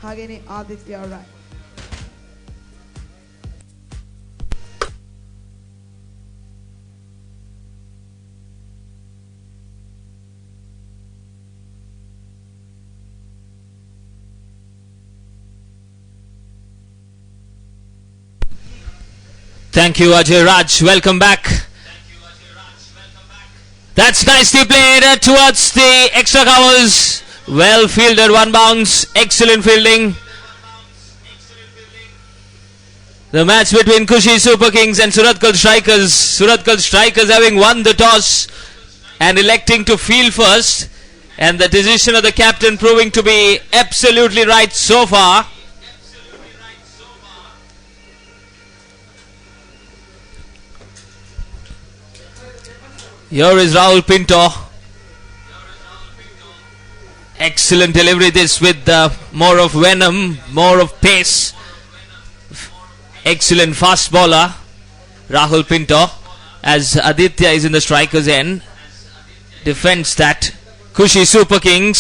ಹಾಗೇನೇ Aditya Roy. Thank you, Ajay Raj. Welcome back. That's nicely played towards the extra covers. Well fielded, one bounce. Excellent fielding. The match between Kushi Super Kings and Surathkal Strikers. Surathkal Strikers having won the toss and electing to field first. And the decision of the captain proving to be absolutely right so far. Here is Rahul Pinto. Excellent delivery this with more of venom, more of pace. Excellent fast bowler Rahul Pinto, as Aditya is in the striker's end. Defends that. Kushi Super Kings.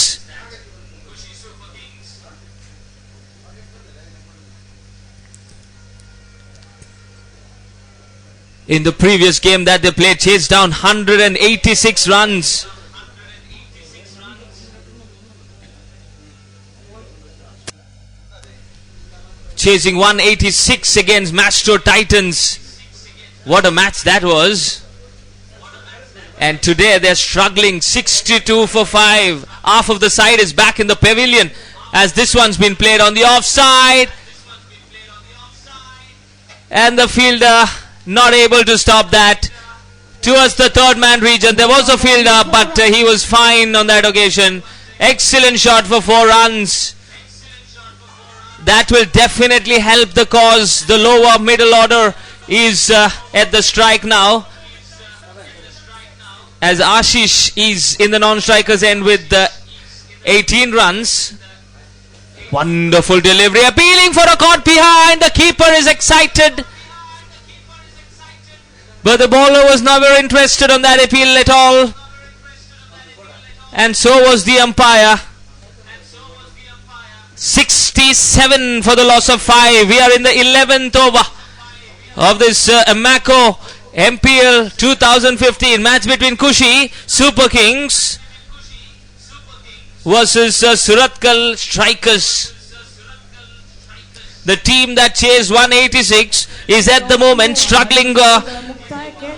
In the previous game that they played, chased down 186 runs. Chasing 186 against Mastro Titans. What a match that was. And today they're struggling, 62 for 5. Half of the side is back in the pavilion as this one's been played on the offside. And the fielder not able to stop that. Towards the third man region, there was a fielder, but he was fine on that occasion. Excellent shot for 4 runs. That will definitely help the cause. The lower middle order is at the strike now, as Ashish is in the non-strikers end with 18 runs. Wonderful delivery, appealing for a caught behind. The keeper is excited, but the bowler was never interested on that appeal at all, and so was the umpire. 67 for the loss of 5. We are in the 11th over of this Amaco MPL 2015 match between Kushi Super Kings versus Surathkal Strikers. The team that chased 186 is at the moment struggling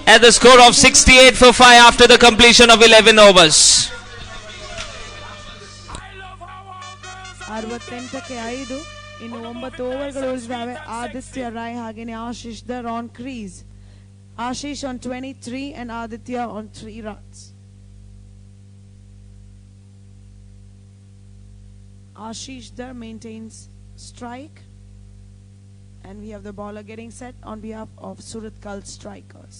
at the score of 68 for 5 after the completion of 11 overs. 68ಕ್ಕೆ 5. ಇನ್ನು 9 ಓವರ್ಗಳು ಉಳಿದಿವೆ. ಆದಿತ್ಯ ರಾಯ್ ಹಾಗೇನೆ ಆಶೀಶ್ ದರ್ on crease. Ashish on 23 and Aditya on 3 runs. Ashish Dar maintains strike, and we have the bowler getting set on behalf of Surathkal Strikers.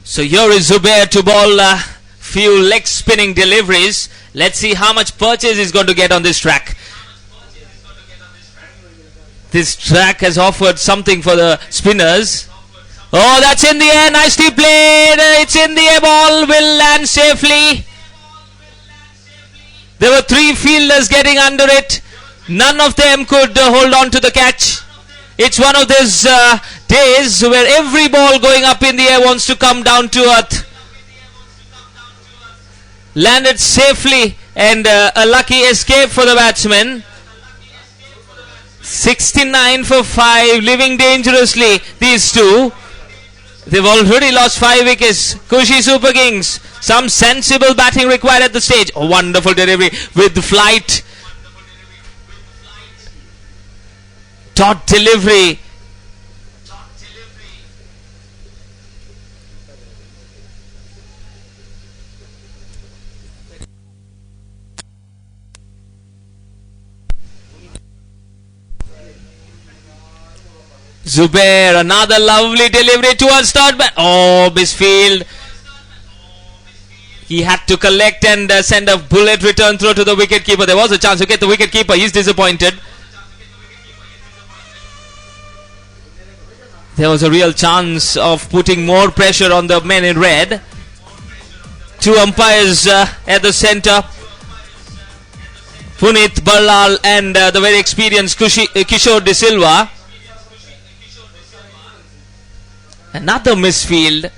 So here is Zubair to bowl few leg spinning deliveries. Let's see how much purchase he's going to get on this track. This track has offered something for the spinners. Oh, that's in the air, nicely played. It's in the air, ball will land safely. There were 3 fielders getting under it. None of them could hold on to the catch. It's one of those days where every ball going up in the air wants to come down to earth. Landed safely, and a lucky escape for the batsman. 69 for 5, living dangerously, these two. They've already lost 5 wickets. Kushi Super Kings, some sensible batting required at the stage. A wonderful delivery with flight. Dot delivery. Zubair, another lovely delivery towards third man. Oh, misfield. He had to collect and send a bullet return throw to the wicketkeeper. There was a chance to get the wicketkeeper. He's disappointed. There was a real chance of putting more pressure on the men in red. Two umpires at the center, Punit Barlal and the very experienced Kishore De Silva. Another misfield.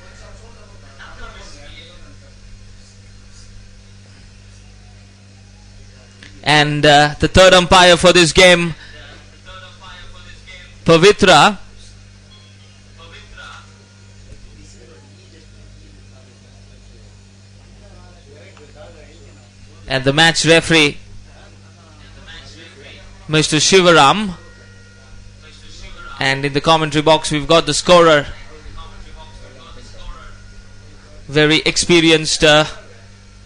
And the third umpire for this game, Pavitra. And the match referee, Mr. Shivaram. And in the commentary box we've got the scorer, very experienced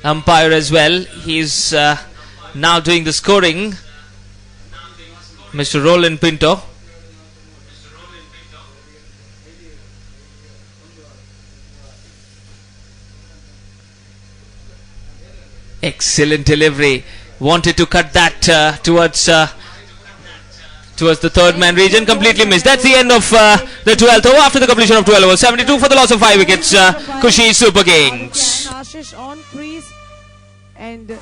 umpire as well. He's now doing the scoring, Mr. Roland Pinto. Excellent delivery. Wanted to cut that towards the third man region. Completely missed. That's the end of the 12th over. After the completion of 12 overs, 72 for the loss of 5 wickets. Kushi Super Kings. Ashish on crease and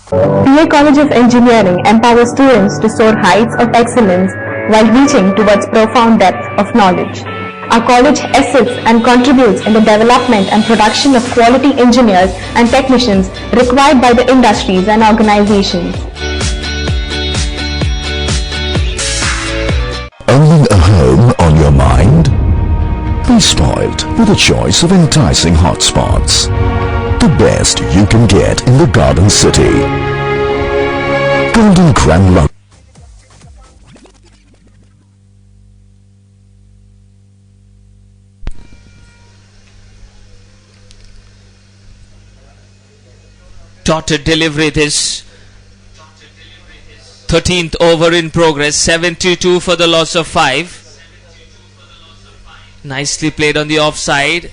PA College of Engineering empowers students to soar heights of excellence while reaching towards profound depth of knowledge. Our college assists and contributes in the development and production of quality engineers and technicians required by the industries and organizations. Owning a home on your mind? Be spoiled with a choice of enticing hotspots. The best you can get in the Garden City. Golden Crown Lux. Dotted delivery, this 13th over in progress. 72 for the loss of 5. Nicely played on the offside.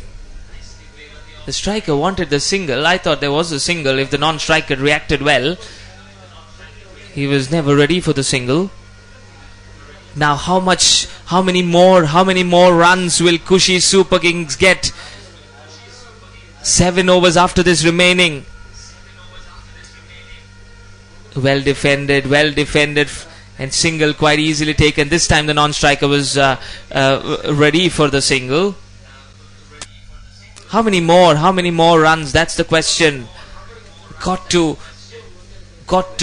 The striker wanted the single. I thought there was a single if the non-striker reacted well. He was never ready for the single. Now how many more runs will Kushi Super Kings get? 7 overs after this remaining. Well defended, and single quite easily taken. This time the non-striker was ready for the single. How many more runs? That's the question. Got to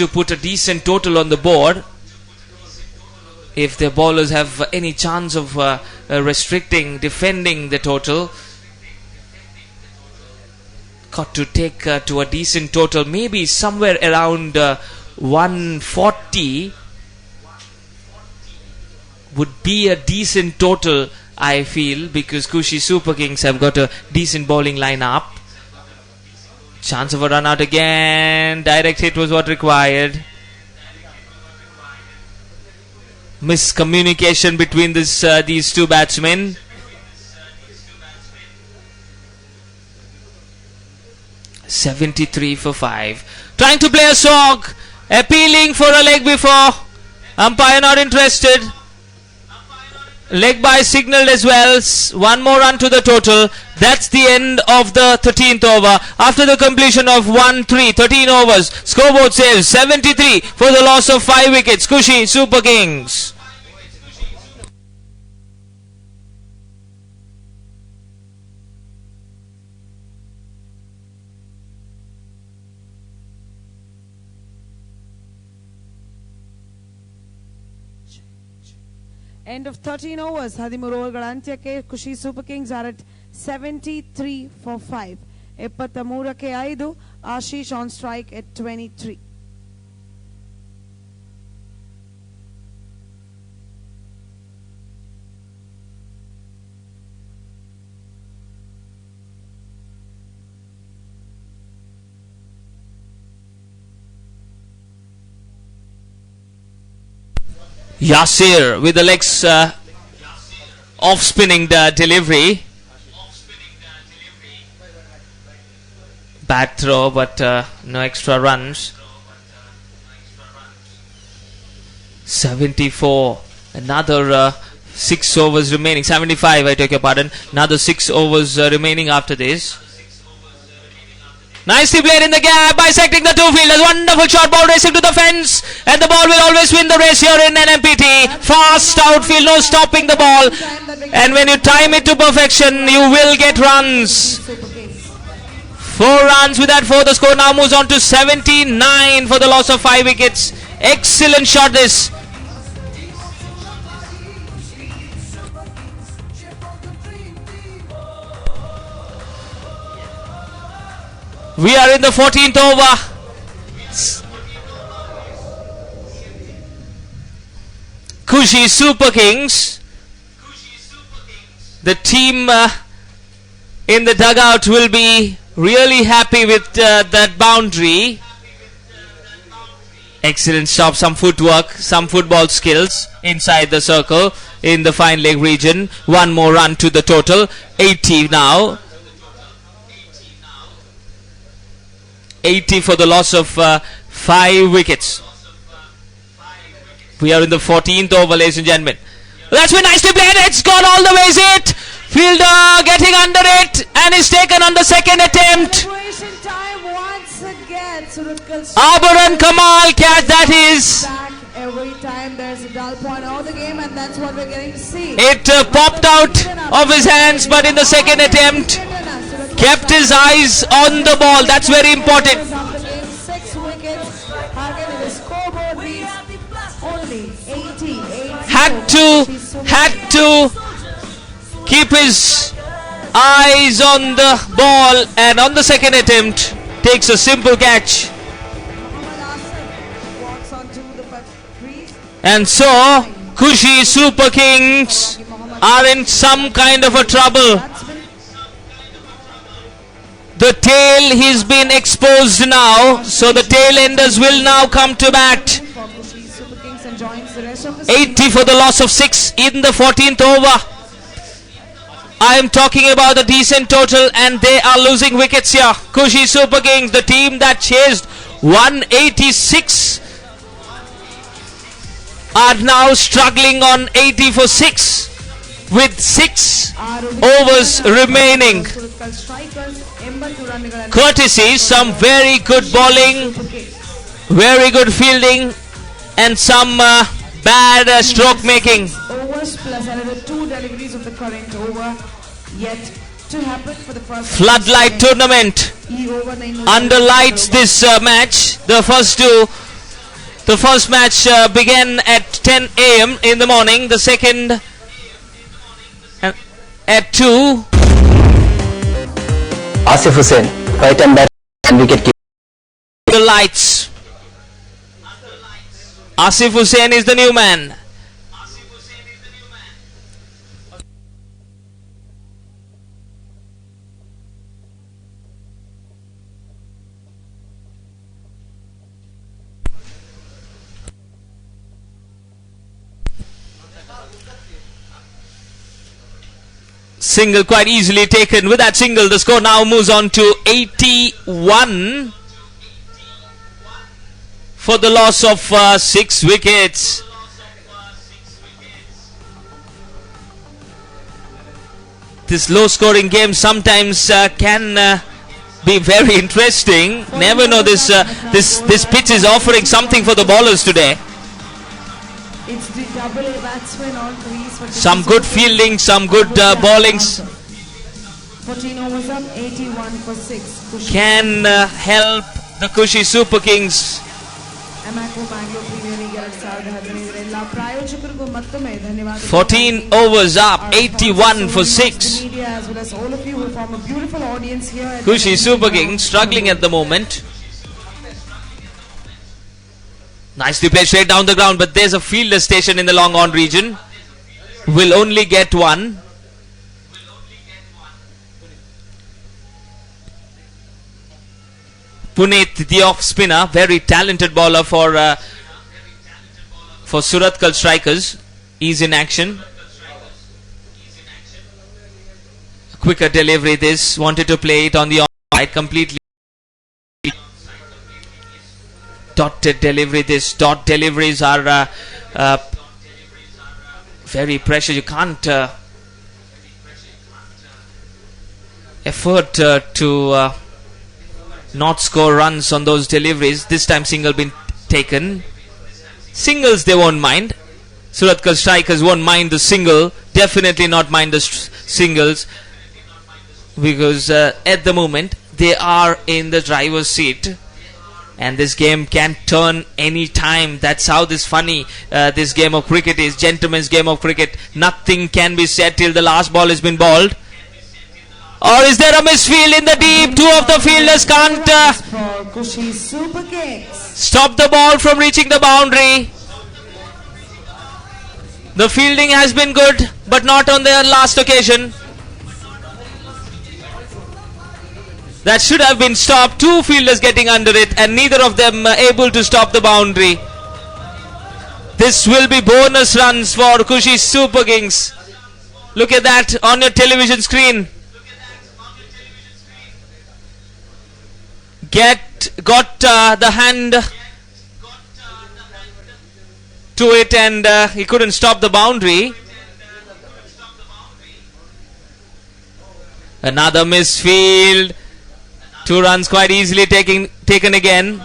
put a decent total on the board if the bowlers have any chance of defending the total. Got to take to a decent total, maybe somewhere around 140 would be a decent total, I feel, because Kushi Super Kings have got a decent bowling lineup. Chance of a run out again. Direct hit was what required. Miscommunication between these two batsmen. .73 for 5. Trying to play a sog. Appealing for a leg before. Umpire not interested. Leg by signalled as well. One more run to the total. That's the end of the 13th over. After the completion of 13 overs. Scoreboard says 73 for the loss of 5 wickets. Kushi Super Kings. end of 13 overs. 13 ಓವರ್ಗಳ ಅಂತ್ಯಕ್ಕೆ Khushi super kings are at 73 for 5. 73ಕ್ಕೆ 5. Ashish on strike at 23. Yasir with the legs off spinning the delivery. Bad throw, but no extra runs. 74. Another 6 overs remaining. 75, I take your pardon. Another 6 overs remaining after this. Nicely played in the gap, bisecting the two fielders. Wonderful shot, ball racing to the fence, and the ball will always win the race here in NMPT. Fast outfield, no stopping the ball, and when you time it to perfection, you will get runs. 4 runs with that 4. The score now moves on to 79 for the loss of 5 wickets. Excellent shot this. We are in the 14th over. Kushi Super Kings. The team in the dugout will be really happy with that boundary. Excellent stop, some footwork, some football skills inside the circle in the fine leg region. 1 more run to the total. 80 now. 80 for the loss of 5 wickets. We are in the 14th over, ladies and gentlemen. That's been nicely played. It's gone all the way. Is it? Fielder getting under it and is taken on the second attempt. Celebration time once again. Abaran Kamal catch that is. Back every time there's a dull point of the game, and that's what we're getting to see. It popped out of his hands, but in the second attempt kept his eyes on the ball. That's very important. After game 6 wickets, Hagen in the scoreboard reads only 80. Had to keep his eyes on the ball, and on the second attempt takes a simple catch. Mohammad Asif walks onto the crease. And so Kushi Super Kings are in some kind of a trouble. The tail has been exposed now, so the tail enders will now come to bat. 80 for the loss of 6 in the 14th over. I am talking about a decent total, and they are losing wickets here. Kushi Super Kings, the team that chased 186, are now struggling on 80 for 6 with 6 overs remaining. Courtesy, some very good bowling, very good fielding, and some bad stroke making. Overs plus another 2 deliveries of the current over yet to happen for the first Floodlight tournament underlights this match. The first match began at 10 a.m. in the morning. The second at 2. Asif Hussain, right hand batsman and wicket keeper. The lights. Asif Hussain is the new man. Single quite easily taken. With that single, the score now moves on to 81 for the loss of 6 wickets. This low scoring game sometimes can be very interesting. Never know, this pitch is offering something for the bowlers today. It's the double batsman on crease for Some good fielding, some good bowlings 14 overs up, 81 for 6. can help the Kushi Super Kings. Amaco Bangalore Premier League 2015 ಎಲ್ಲ ಪ್ರಾಯೋಜಕರಿಗೂ ಮತ್ತೊಮ್ಮೆ ಧನ್ಯವಾದ. 14 overs up, 81 for 6. Media as well as all of you who form a beautiful audience here at Kushi Super Kings struggling at the moment. Nicely played straight down the ground, but there's a fielder station in the long on region. Will only get 1. Puneet, the off spinner, very talented bowler for Surathkal Strikers. He's in action. Quicker delivery this, wanted to play it on the onside completely. Dotted delivery this. Dot deliveries are very pressure. You can't effort to not score runs on those deliveries. This time single been taken. Singles they won't mind. Surathkal strikers won't mind the single. Definitely not mind the singles, because at the moment they are in the driver's seat, and this game can turn any time. That's how this game of cricket is. Gentleman's game of cricket. Nothing can be said till the last ball has been bowled. Or is there a misfield in the deep? Two of the fielders can't stop the ball from reaching the boundary. The fielding has been good, but not on their last occasion. That should have been stopped. Two fielders getting under it, and neither of them able to stop the boundary. This will be bonus runs for Kushi Super Kings. Look at that on your television screen. Got the hand to it, and he couldn't stop the boundary. Another misfield. 2 runs quite easily taken again.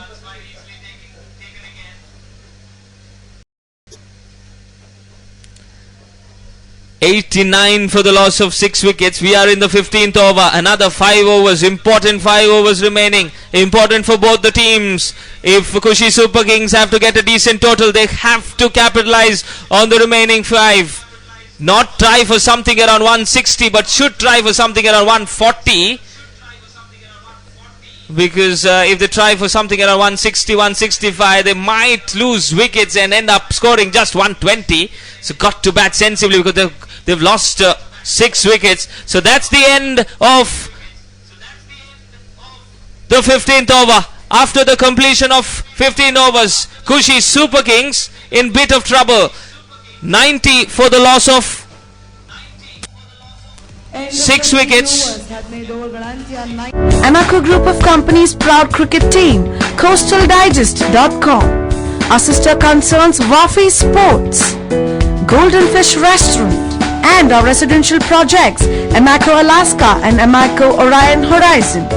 $89 for the loss of 6 wickets. We are in the 15th over. Another 5 overs. Important 5 overs remaining. Important for both the teams. If Kushi Super Kings have to get a decent total, they have to capitalize on the remaining 5. Not try for something around 160, but should try for something around 140. Because if they try for something around 160, 165, they might lose wickets and end up scoring just 120. So got to bat sensibly, because they've lost 6 wickets. So that's the end of the 15th over. After the completion of 15 overs, Kushi Super Kings in bit of trouble. 90 for the loss of 6 wickets. Amaco Group of Companies proud cricket team, CoastalDigest.com. Our sister concerns Wafi Sports, Golden Fish Restaurant, and our residential projects, Amaco Alaska and Amaco Orion Horizon.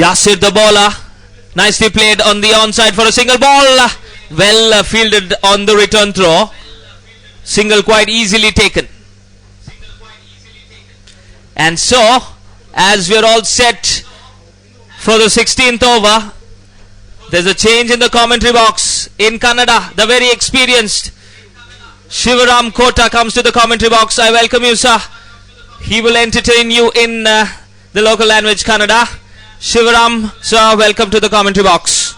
Yasir the bowler, nicely played on the onside for a single ball. Well fielded on the return throw. Single quite easily taken. And so, as we're all set for the 16th over, there's a change in the commentary box. In Kannada, the very experienced Shivaram Kota comes to the commentary box. I welcome you, sir. He will entertain you in the local language, Kannada. Shivaram, sir, welcome to the commentary box.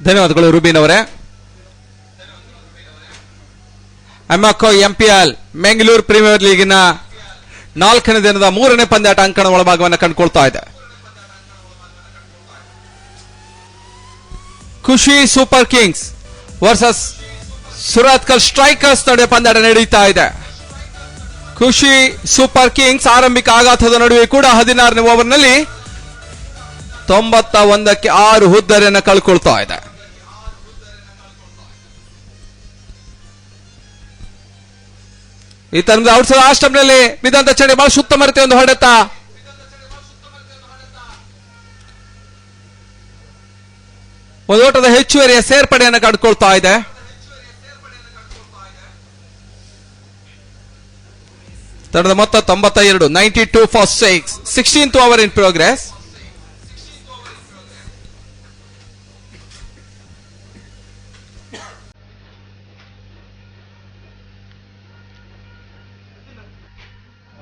ಧನ್ಯವಾದಗಳು Ruben ಅವರೇ. ಅಮ್ಯಾಕೋ MPL Bengaluru premier ಲೀಗಿನ 4ನೇ ದಿನದ 3ನೇ ಪಂದ್ಯಾಟ ಅಂಕಣ ಒಳಭಾಗವನ್ನು ಕಂಡುಕೊಳ್ತಾ ಇದೆ. ಖುಷಿ super Kings versus Surathkal strikers ನಡುವೆ ಪಂದ್ಯಾಟ ನಡೀತಾ ಇದೆ. ಖುಷಿ ಸೂಪರ್ ಕಿಂಗ್ಸ್ ಆರಂಭಿಕ ಆಘಾತದ ನಡುವೆ ಕೂಡ 16ನೇ ಓವರ್ನಲ್ಲಿ 91ಕ್ಕೆ 6 ಹುದ್ದರಿಯನ್ನು ಕಳ್ಕೊಳ್ತಾ ಇದೆ. ಈ ತನಕ ಔಟ್ಸೈಡ್ ಆ ಸ್ಟಂಪ್ನಲ್ಲಿ ಬಿದ್ದಂತ ಚಂಡಿ ಬಹಳ ಸುತ್ತಮ ರೀತಿಯ ಒಂದು ಹೊಡೆತ. ಒಂದು ಓಟದ ಹೆಚ್ಚುವರಿಯ ಸೇರ್ಪಡೆಯನ್ನು ಕಂಡುಕೊಳ್ತಾ ಇದೆ. ತಂಡದ ಮೊತ್ತ 92. 92 for 6. 16th over in progress.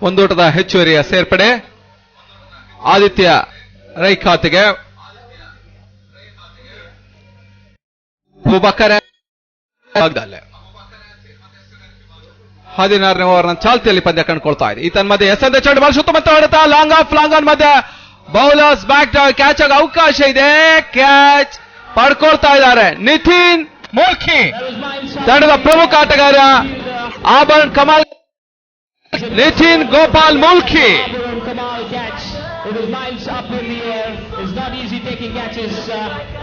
ಒಂದೋಟದ ಹೆಚ್ಚುವರಿಯ ಸೇರ್ಪಡೆ ಆದಿತ್ಯ ರೈ ಖಾತೆಗೆ. ಬುಬಕರ್ 16ನೇ ಓವರ್ನ ಚಾಲ್ತಿಯಲ್ಲಿ ಪಂದ್ಯ ಕಂಡುಕೊಳ್ತಾ ಇದೆ. ಈ ತನ್ಮಧ್ಯೆ ಎಸೆದ ಚೆಂಡು ಬಾಲ್ ಸುತ್ತಮುತ್ತ ಹೊಡೆತ ಲಾಂಗ್ ಆಫ್ ಲಾಂಗ್ ಆನ್ ಮಧ್ಯೆ ಬೌಲರ್ಸ್ ಬ್ಯಾಕ್ ಕ್ಯಾಚ್ ಆಗ ಅವಕಾಶ ಇದೆ. ಕ್ಯಾಚ್ ಪಡ್ಕೊಳ್ತಾ ಇದ್ದಾರೆ ನಿತಿನ್ ಮೂಲ್ಕಿ, ತಂಡದ ಪ್ರಮುಖ ಆಟಗಾರ ಆಭರಣ್ ಕಮಾಲ್. Nitin Gopal Mulki It is miles up in the air. It's not easy taking catches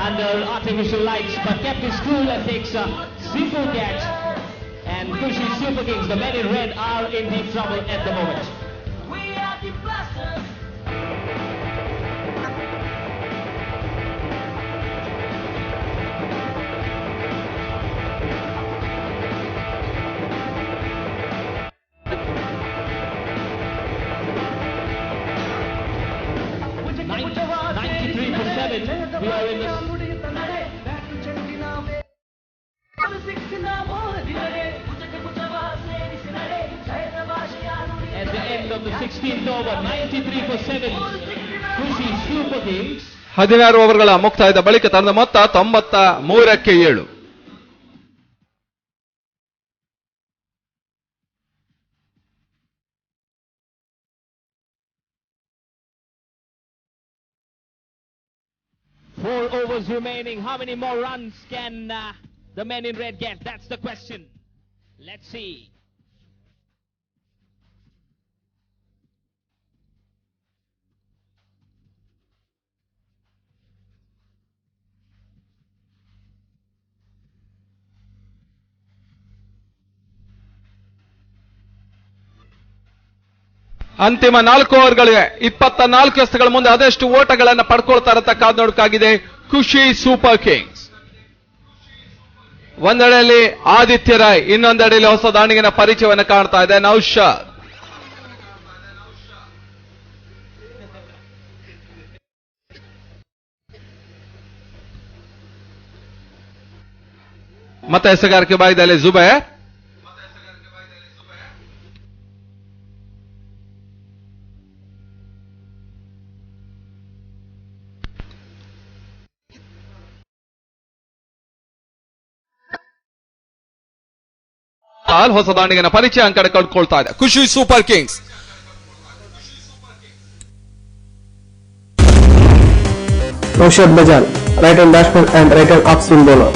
under artificial lights, but kept his cool and takes a simple catch. And Kushi Super Kings, the men in red, are in deep trouble at the moment. We are the blasters. We are in the at the end of the 16th over, 93 for 7. Kushi Super Kings. 16 ಓವರ್ಗಳ ಮುಕ್ತಾಯದ ಬಳಿಕ ತಂಡದ ಮೊತ್ತ 93ಕ್ಕೆ 7. Four overs remaining. How many more runs can the men in red get? That's the question. Let's see. ಅಂತಿಮ 4 ಓವರ್ಗಳಿಗೆ 24 ಎಸೆತಗಳ ಮುಂದೆ ಅದೆಷ್ಟು ಓಟಗಳನ್ನು ಪಡ್ಕೊಳ್ತಾರೆ ಅಂತ ಕಾದು ನೋಡಬೇಕಾಗಿದೆ ಖುಷಿ ಸೂಪರ್ ಕಿಂಗ್ಸ್. ಒಂದೆಡೆಯಲ್ಲಿ ಆದಿತ್ಯ ರಾಯ್, ಇನ್ನೊಂದೆಡೆಯಲ್ಲಿ ಹೊಸ ದಾಂಡಿಗಿನ ಪರಿಚಯವನ್ನು ಕಾಣ್ತಾ ಇದೆ ನೌಶಾದ್. ಮತ್ತೆ ಎಸೆಗಾರಿಕೆ ಬಾಯ್ದಲ್ಲಿ ಜುಬೇರ್. ಹೊಸ ದಾಂಡಿಗಿನ ಪರಿಚಯ ಅಂಕಣ ಕಂಡುಕೊಳ್ತಾ ಇದೆ ಖುಷಿ super Kings. Naushad Bajal, right-hand batsman and right-hand off-spin bowler.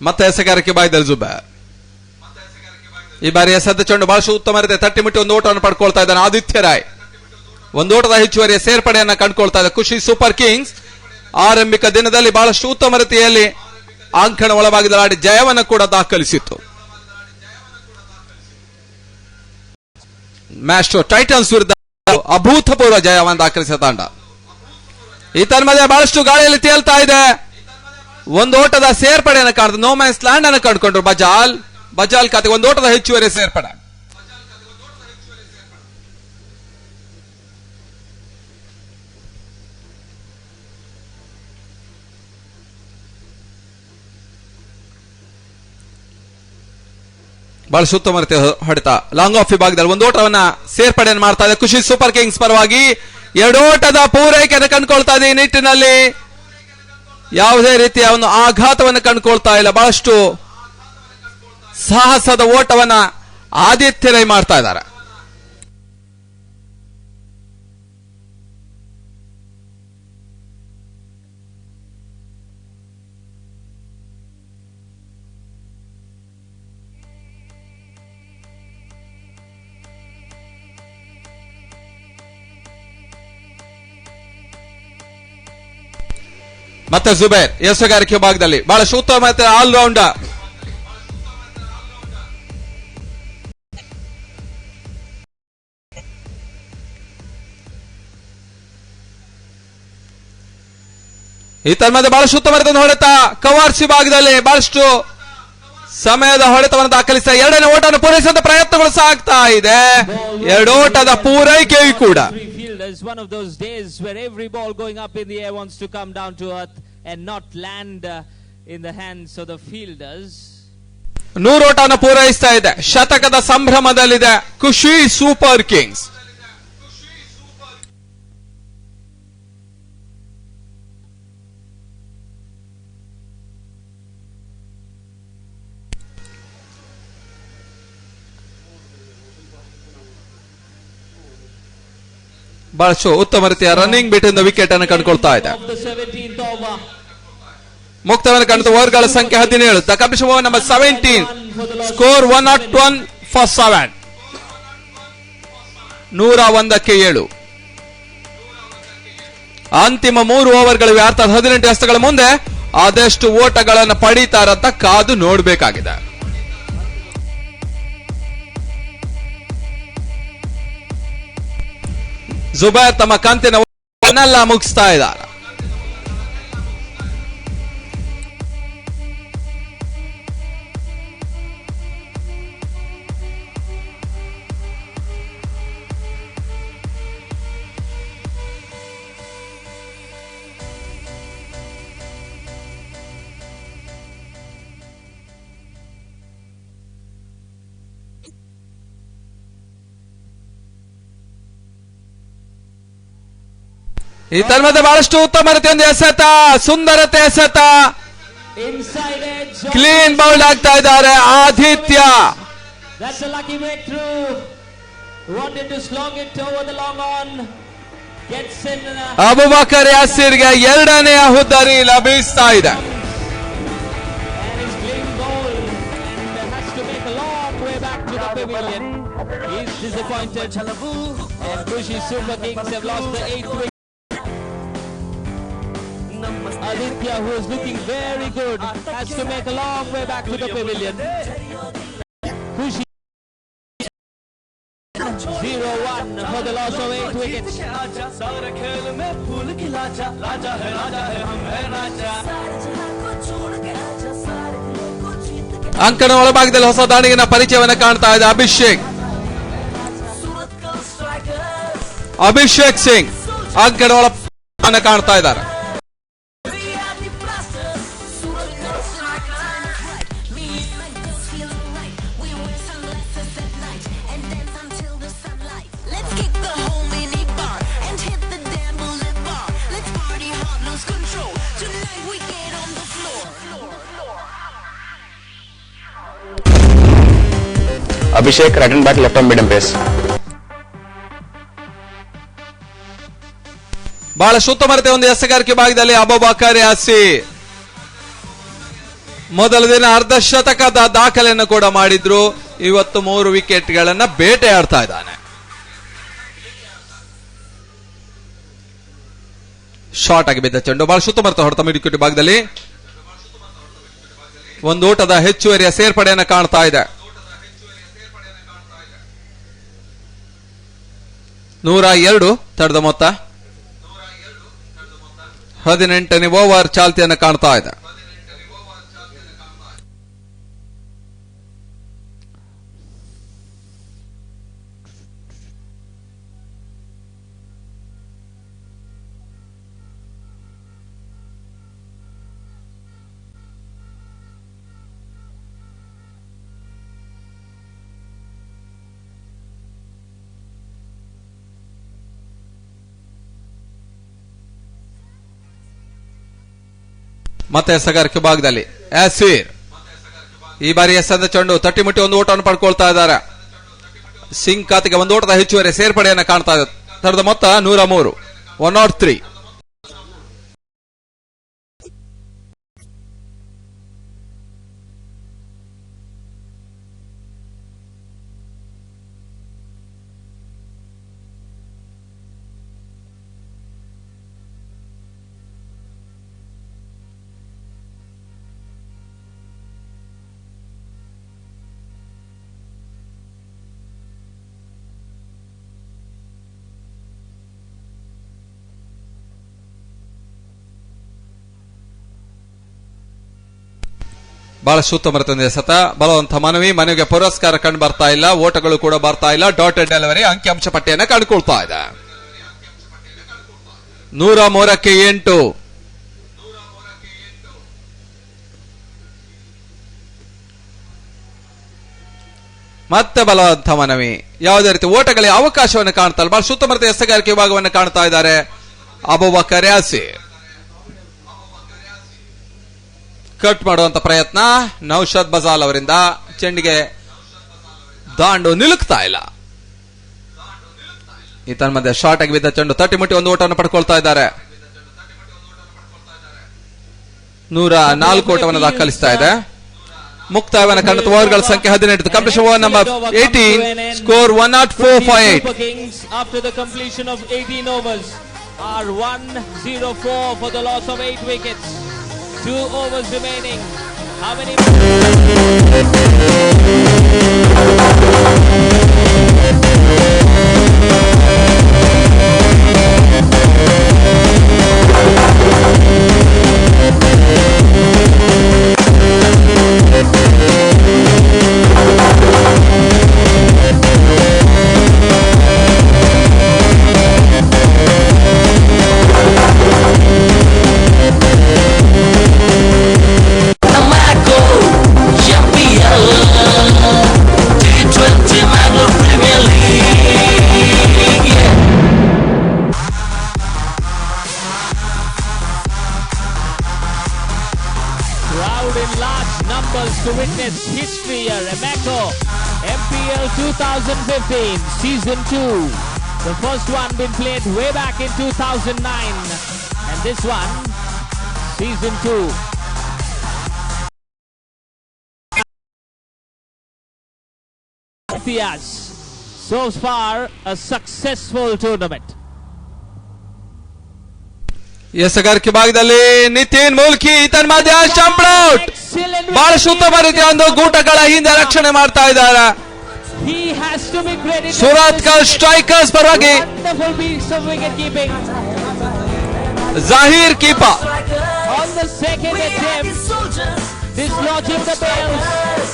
ಮತ್ತೆ ಎಸೆಗಾರಿಕೆ ಬಾಯ್ದಲ್ಲಿ ಜುಬೇರ್. ಈ ಬಾರಿ ಎಸೆದ ಚೆಂಡು ಬಹಳ ಉತ್ತಮ ರೀತಿ ತಟ್ಟಿ ಮುಟ್ಟಿ ಒಂದು ಓಟವನ್ನು ಪಡ್ಕೊಳ್ತಾ ಇದ್ದಾನೆ ಆದಿತ್ಯ ರಾಯ್. ಒಂದು ಓಟದ ಹೆಚ್ಚುವರಿಯ ಸೇರ್ಪಡೆಯನ್ನ ಕಂಡುಕೊಳ್ತಾ ಇದೆ ಖುಷಿ ಸೂಪರ್ ಕಿಂಗ್ಸ್. ಆರಂಭಿಕ ದಿನದಲ್ಲಿ ಬಹಳಷ್ಟು ಉತ್ತಮ ರೀತಿಯಲ್ಲಿ ಅಂಕಣ ಒಳಭಾಗದಲ್ಲಿ ಜಯವನ್ನು ಕೂಡ ದಾಖಲಿಸಿತ್ತು. ಮ್ಯಾಸ್ಟ್ರೋ ಟೈಟನ್ಸ್ ವಿರುದ್ಧ ಅಭೂತಪೂರ್ವ ಜಯವನ್ನು ದಾಖಲಿಸಿದ ತಂಡ. ಈ ತನ್ಮಧ್ಯೆ ಬಹಳಷ್ಟು ಗಾಳಿಯಲ್ಲಿ ತೇಲ್ತಾ ಇದೆ. ಒಂದು ಓಟದ ಸೇರ್ಪಡೆಯನ್ನು ಕಾಣ್ತದೆ. ನೋ ಮ್ಯಾನ್ಸ್ ಲ್ಯಾಂಡ್ ಅನ್ನು ಕಂಡುಕೊಂಡ್ರು ಬಜಾಲ್ ಖಾತೆಗೆ ಒಂದು ಓಟದ ಹೆಚ್ಚುವರಿ ಸೇರ್ಪಡೆ. ಬಹಳ ಉತ್ತಮ ರೀತಿಯ ಹೊಡೆತ ಲಾಂಗ್ ಆಫ್ ವಿಭಾಗದಲ್ಲಿ ಒಂದು ಓಟವನ್ನ ಸೇರ್ಪಡೆಯನ್ನು ಮಾಡ್ತಾ ಇದೆ ಖುಷಿ ಸೂಪರ್ ಕಿಂಗ್ಸ್ ಪರವಾಗಿ. 2 ಓಟದ ಪೂರೈಕೆಯನ್ನು ಕಂಡುಕೊಳ್ತಾ ಇದೆ. ಈ ನಿಟ್ಟಿನಲ್ಲಿ ಯಾವುದೇ ರೀತಿಯ ಒಂದು ಆಘಾತವನ್ನು ಕಂಡುಕೊಳ್ತಾ ಇಲ್ಲ. ಬಹಳಷ್ಟು ಸಾಹಸದ ಓಟವನ್ನ ಆದಿತ್ಯ ರೈ ಮಾಡ್ತಾ ಇದ್ದಾರೆ. ಮತ್ತೆ ಜುಬೇರ್ ಎಸೆಗಾರಿಕೆ ಭಾಗದಲ್ಲಿ ಬಹಳ ಉತ್ತಮ ಆಲ್ರೌಂಡರ್. ಈ ತನ್ಮಧ್ಯೆ ಬಹಳಷ್ಟು ಉತ್ತಮ ಹೊಡೆತ ಕವಾರ್ಸಿ ಭಾಗದಲ್ಲಿ ಬಹಳಷ್ಟು ಸಮಯದ ಹೊಡೆತವನ್ನು ದಾಖಲಿಸಿದ 2ನೇ ಓಟವನ್ನು ಪೂರೈಸುವಂತ ಪ್ರಯತ್ನಗಳು ಸಾಗ್ತಾ ಇದೆ. 2 ಓಟದ ಪೂರೈಕೆಯೂ ಕೂಡ. It's one of those days where every ball going up in the air wants to come down to earth and not land in the hands of the fielders. 100 ಓಟವನ್ನು ಪೂರೈಸ್ತಾ ಇದೆ. ಶತಕದ ಸಂಭ್ರಮದಲ್ಲಿದೆ ಖುಷಿ ಸೂಪರ್ ಕಿಂಗ್ಸ್. ಬಹಳಷ್ಟು ಉತ್ತಮ ರೀತಿಯ ರನ್ನಿಂಗ್ ಬಿಟ್ಟಿಂದ ವಿಕೆಟ್ ಅನ್ನು ಕಂಡುಕೊಳ್ತಾ ಇದೆ. ಮುಕ್ತವನ್ನು ಕಂಡು ಓವರ್ಗಳ ಸಂಖ್ಯೆ 17. The completion over number 17. Score 101 for 7. 101ಕ್ಕೆ 7. ಅಂತಿಮ 3 ಓವರ್ಗಳು ಅರ್ಥ 18 ಎಸೆತಗಳ ಮುಂದೆ ಆದಷ್ಟು ಓಟಗಳನ್ನು ಪಡೀತಾರಂತ ಕಾದು ನೋಡಬೇಕಾಗಿದೆ. ಜುಬೈರ್ ತಮ್ಮ ಕಂತಿನ ಮುಗಿಸ್ತಾ ಇದ್ದಾರೆ. ಈ ತನ್ಮಧ್ಯೆ ಬಹಳಷ್ಟು ಉತ್ತಮ ರೀತಿಯೊಂದು ಎಸೆತ, ಸುಂದರತೆ ಎಸೆತ, ಕ್ಲೀನ್ ಬೌಲ್ಡ್ ಆಗ್ತಾ ಇದ್ದಾರೆ ಆದಿತ್ಯ. ಅಬುಬಕರ್ ಯಾಸಿರ್ಗೆ 2ನೇ ಹುದ್ದರಿ ಲಭಿಸ್ತಾ ಇದೆ. Aditya, who is looking very good, has to make a long way back to the pavilion. Khushi 0-1 for the loss of 8 wickets. ಅಂಕಣ ಒಳಭಾಗದಲ್ಲಿ ಹೊಸ ದಾಳಿಗಿನ ಪರಿಚಯವನ್ನು ಕಾಣ್ತಾ ಇದೆ ಅಭಿಷೇಕ್ ಸಿಂಗ್ ಅಂಕಣ ಒಳ ಕಾಣ್ತಾ ಇದ್ದಾರೆ. Abhishek, right and back, left arm medium pace. ಬಹಳ ಉತ್ತಮತೆ ಒಂದು ಎಸೆಗಾರಿಕೆ ಭಾಗದಲ್ಲಿ ಅಬೂಬಕರ್ ಯಾಸಿರ್ ಮೊದಲ ದಿನ ಅರ್ಧ ಶತಕದ ದಾಖಲೆಯನ್ನು ಕೂಡ ಮಾಡಿದ್ರು. ಇವತ್ತು 3 ವಿಕೆಟ್ಗಳನ್ನ ಬೇಟೆಯಾಡ್ತಾ ಇದ್ದಾನೆ. ಶಾರ್ಟ್ ಆಗಿ ಬಿದ್ದ ಚೆಂಡು ಬಹಳ ಉತ್ತಮತೆ ಹೊಡೆತ ಮಿಡ್ವಿಕೆಟ್ ಭಾಗದಲ್ಲಿ ಒಂದು ಓಟದ ಹೆಚ್ಚುವರಿಯ ಸೇರ್ಪಡೆಯನ್ನು ಕಾಣ್ತಾ ಇದೆ. 102 ತಡೆದ ಮೊತ್ತ. 18ನೇ ಓವರ್ ಚಾಲ್ತಿಯನ್ನು ಕಾಣ್ತಾ ಇದೆ. ಮತ್ತೆ ಎಸೆಗಾರಿಕೆ ಭಾಗದಲ್ಲಿ ಯಾಸಿರ್ ಈ ಬಾರಿ ಎಸೆದ ಚೆಂಡು ತಟ್ಟಿಮುಟ್ಟಿ ಒಂದು ಓಟವನ್ನು ಪಡ್ಕೊಳ್ತಾ ಇದ್ದಾರೆ. ಸಿಂಗ್ ಖಾತೆಗೆ ಒಂದು ಓಟದ ಹೆಚ್ಚುವರಿ ಸೇರ್ಪಡೆಯನ್ನು ಕಾಣ್ತಾ ಇದೆ. ತರದ ಮೊತ್ತ 103, 103. ಬಹಳ ಉತ್ತಮ ಎಸೆತ, ಬಲವಂತ ಮನವಿಗೆ ಪುರಸ್ಕಾರ ಕಂಡು ಬರ್ತಾ ಇಲ್ಲ, ಓಟಗಳು ಕೂಡ ಬರ್ತಾ ಇಲ್ಲ. ಡಾಟೆಡ್ ಡೆಲಿವರಿ ಅಂಕಿಅಂಶ ಪಟ್ಟಿಯನ್ನು ಕಂಡುಕೊಳ್ತಾ ಇದೆ. 103ಕ್ಕೆ 8. ಮತ್ತೆ ಬಲವಂತ ಮನವಿ. ಯಾವುದೇ ರೀತಿ ಓಟಗಳಿಗೆ ಅವಕಾಶವನ್ನು ಕಾಣ್ತಾರೆ. ಬಹಳ ಸುತ್ತಮುತ್ತ ಎಸೆಗಾರಿಕೆ ವಿಭಾಗವನ್ನು ಕಾಣ್ತಾ ಇದ್ದಾರೆ ಅಬೂಬಕರ್ ಯಾಸಿರ್. ಕಟ್ ಮಾಡುವಂತ ಪ್ರಯತ್ನ ನೌಷಾದ್ ಬಜಾಲ್ ಅವರಿಂದ. ಚೆಂಡಿಗೆ ದಾಂಡು ನಿಲುಕ್ತಾ ಇಲ್ಲ. ಈ ತನ್ಮಧ್ಯೆ ಶಾರ್ಟ್ ಆಗಿ ಬಿದ್ದ ಚೆಂಡು ತಟ್ಟಿಮುಟ್ಟಿ ಒಂದು ಓಟವನ್ನು ಪಡ್ಕೊಳ್ತಾ ಇದ್ದಾರೆ. 104 ಓಟವನ್ನು ದಾಖಲಿಸ್ತಾ ಇದೆ. ಮುಕ್ತಾಯವನ್ನು ಕಂಡ ಓವರ್ಗಳ ಸಂಖ್ಯೆ 18. Completion over number 18. Score 104 for 8. After the completion of 18 overs are 104 for the loss of 8 wickets. 2 overs remaining. How many? To witness history here, Amaco MPL 2015 Season 2. The first one been played way back in 2009 and this one Season 2. So far a successful tournament. ಎಸೆಗಾರಿಕೆ ಭಾಗದಲ್ಲಿ Nitin Mulki ತನ್ಮಧ್ಯ stump out. ಬಹಳ ಉತ್ತಮ ರೀತಿಯ ಒಂದು ಗೂಟಗಳ ಹಿಂದೆ ರಕ್ಷಣೆ ಮಾಡ್ತಾ ಇದ್ದಾರೆ Surathkal strikers ಪರವಾಗಿ. Zaheer keeper on the second attempt dislodging the bells.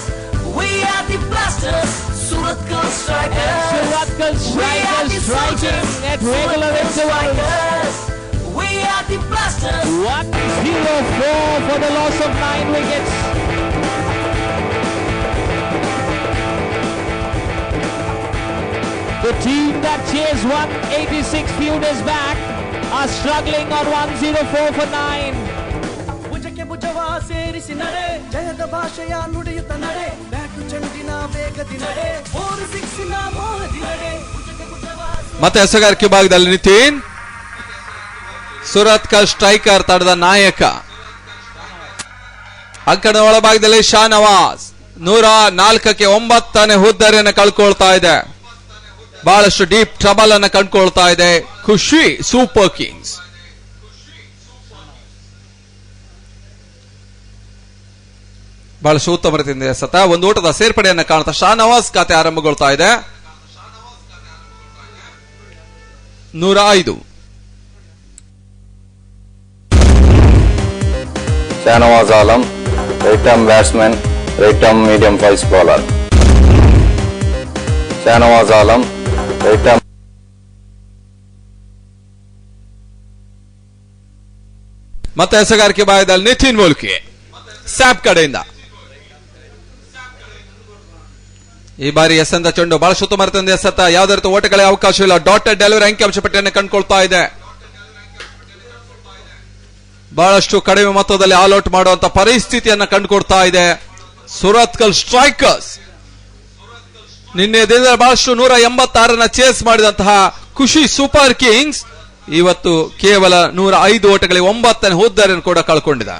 We are the blasters, Suratkal Strikers. Suratkal Strikers striking at regular intervals. We are the blasters. 104 for the loss of 9 wickets. The team that chased 186 few days back are struggling on 104 for 9. ಭುಜಕ್ಕೆ ಭುಜವಾ ಸೇರಿಸಿ ನಡೆ, ಜಯದ ಭಾಷೆಯ ನುಡಿಯುತ್ತ ನಡೆ, bat ಚೆಂಡಿನ ವೇಗದಿ ನಡೆ, 4-6 ನ ಮೋಹದಿ ನಡೆ. ಮತ್ತೆ ಎಸೆಗಾರಿಕೆ ಭಾಗದಲ್ಲಿ ನಿತಿನ್ ಸುರತ್ಕಲ್ ಸ್ಟ್ರೈಕರ್ ತಂಡದ ನಾಯಕ. ಅಂಕಣದ ಒಳಭಾಗದಲ್ಲಿ ಶಾನವಾಜ್ 104ಕ್ಕೆ 9ನೇ ಹುದ್ದರಿಯನ್ನು ಕಳ್ಕೊಳ್ತಾ ಇದೆ. ಬಹಳಷ್ಟು ಡೀಪ್ ಟ್ರಬಲ್ ಅನ್ನು ಕಂಡುಕೊಳ್ತಾ ಇದೆ ಖುಷಿ ಸೂಪರ್ ಕಿಂಗ್ಸ್. ಬಹಳಷ್ಟು ಉತ್ತಮ ರೀತಿಯಿಂದ ಸತ ಒಂದು ಓಟದ ಸೇರ್ಪಡೆಯನ್ನು ಕಾಣ್ತಾ ಶಾನವಾಜ್ ಖಾತೆ ಆರಂಭಗೊಳ್ತಾ ಇದೆ. 105. Shahnawaz Alam, right-arm batsman, right-arm medium pace bowler. Shahnawaz Alam, right-arm. ಮತ್ತೆ ಎಸೆಗಾರಿಕೆ ಭಾಗದಲ್ಲಿ ನಿತಿನ್ ಮೂಲ್ಕಿ ಸ್ಯಾಪ್ ಕಡೆಯಿಂದ. ಈ ಬಾರಿ ಎಸೆದ ಚೆಂಡು ಬಹಳ ಉತ್ತಮ ರೀತಿಯಿಂದ ಎಸೆತ. ಯಾವುದೇ ರೀತಿ ಓಟಗಳಿಗೆ ಅವಕಾಶವಿಲ್ಲ. ಡಾಟೆಡ್ ಡೆಲಿವರಿ ಅಂಕಿಅಂಶ ಪಟ್ಟಿಯನ್ನು ಕಂಡುಕೊಳ್ತಾ ಇದೆ. ಬಹಳಷ್ಟು ಕಡಿಮೆ ಮೊತ್ತದಲ್ಲಿ ಆಲ್ ಔಟ್ ಮಾಡುವಂತ ಪರಿಸ್ಥಿತಿಯನ್ನ ಕಂಡುಕೊಡ್ತಾ ಇದೆ ಸುರತ್ಕಲ್ ಸ್ಟ್ರೈಕರ್ಸ್. ನಿನ್ನೆ ದಿನದಲ್ಲಿ ಬಹಳಷ್ಟು 186 ಚೇಸ್ ಮಾಡಿದಂತಹ ಖುಷಿ ಸೂಪರ್ ಕಿಂಗ್ಸ್ ಇವತ್ತು ಕೇವಲ 105 ಓಟಗಳಿಗೆ 9ನೇ ಹುದ್ದರಿಯನ್ನು ಕೂಡ ಕಳ್ಕೊಂಡಿದೆ.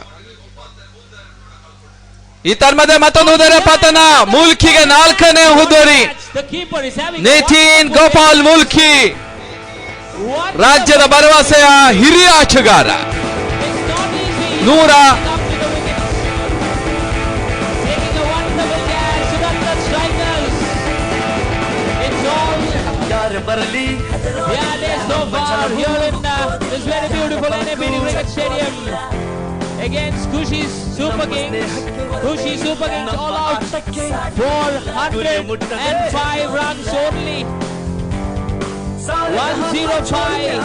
ಈ ತನ್ಮಧ್ಯೆ ಮತ್ತೊಂದು ಹುದ್ದರಿ ಪತನ. ಮೂಲ್ಕಿಗೆ 4ನೇ ಹುದ್ದರಿ. ನಿತಿನ್ ಗೋಪಾಲ್ ಮೂಲ್ಕಿ ರಾಜ್ಯದ ಭರವಸೆಯ ಹಿರಿಯ ಆಟಗಾರ. 100 ಬರಲಿ. So far here in this very beautiful NABD Cricket Stadium against Kushi Super Kings. Kushi Super Kings all out for 105 runs only. 105.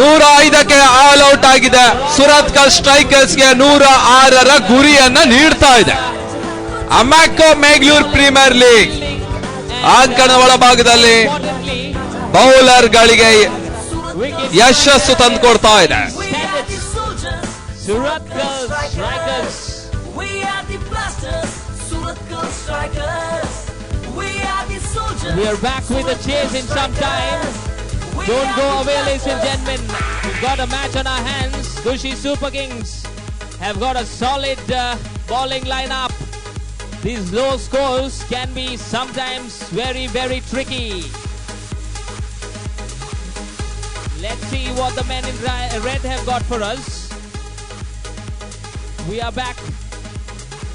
105ಕ್ಕೆ all out ಆಗಿದೆ. ಸುರತ್ಕಲ್ ಸ್ಟ್ರೈಕರ್ಸ್ಗೆ 106ರ ಗುರಿಯನ್ನ ನೀಡ್ತಾ ಇದೆ. ಅಮ್ಯಾಕೋ ಮ್ಯಾಂಗ್ಳೂರ್ ಪ್ರೀಮಿಯರ್ ಲೀಗ್ ಅಂಕಣ ಒಳಭಾಗದಲ್ಲಿ Importantly, ಬೌಲರ್ ಗಳಿಗೆ wicket ಯಶಸ್ಸು ತಂದುಕೊಡ್ತಾ ಇದೆ. Suratkal Strikers. We are the blasters, Suratkal Strikers. We are the soldiers. We are back with a chase in some time. Don't go away, ladies and gentlemen. We've got a match on our hands. Kushi Super Kings have got a solid bowling lineup. These low scores can be sometimes very, very tricky. Let's see what the men in red have got for us. We are back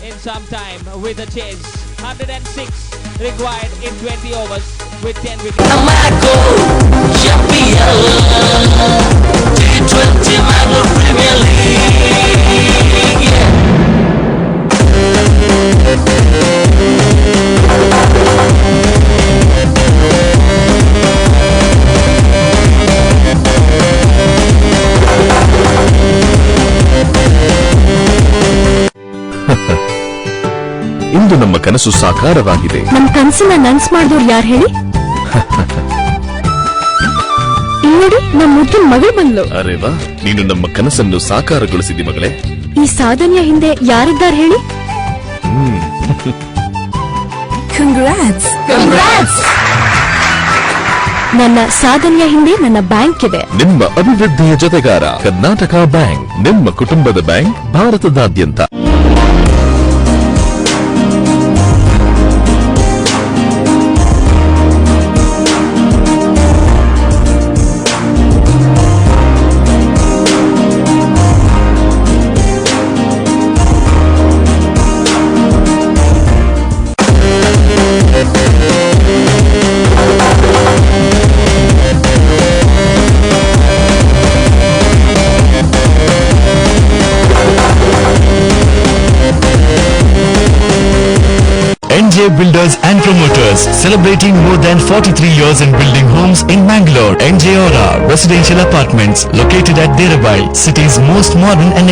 in some time with a chase. 106 required in 20 overs with 10 wickets. Amaco, champion, T20 Mango Premier League. Yeah. ಇಂದು ನಮ್ಮ ಕನಸು ಸಾಕಾರವಾಗಿದೆ. ನಮ್ ಕನ್ಸನ್ನ nuns ಮಾಡಿದವ್ರು ಯಾರು ಹೇಳಿ? ಇಲ್ಲಿ ನೋಡಿ, ನಮ್ ಮುದ್ದಿನ ಮಗಳು ಬಂದ್ಲು. ಅರೆ ವಾ, ನೀನು ನಮ್ಮ ಕನಸನ್ನು ಸಾಕಾರಗೊಳಿಸಿದಿ ಮಗಳೇ. ಈ ಸಾಧನೆಯ ಹಿಂದೆ ಯಾರಿದ್ದಾರೆ ಹೇಳಿ? Congrats. ನನ್ನ ಸಾಧನೆಯ ಹಿಂದೆ ನನ್ನ ಬ್ಯಾಂಕ್ ಇದೆ. ನಿಮ್ಮ ಅಭಿವೃದ್ಧಿಯ ಜೊತೆಗಾರ ಕರ್ನಾಟಕ ಬ್ಯಾಂಕ್, ನಿಮ್ಮ ಕುಟುಂಬದ ಬ್ಯಾಂಕ್, ಭಾರತದಾದ್ಯಂತ. NJ Builders and Promoters, celebrating more than 43 years in building homes in Mangalore. NJ Aura Residential Apartments, located at Derabai, city's most modern and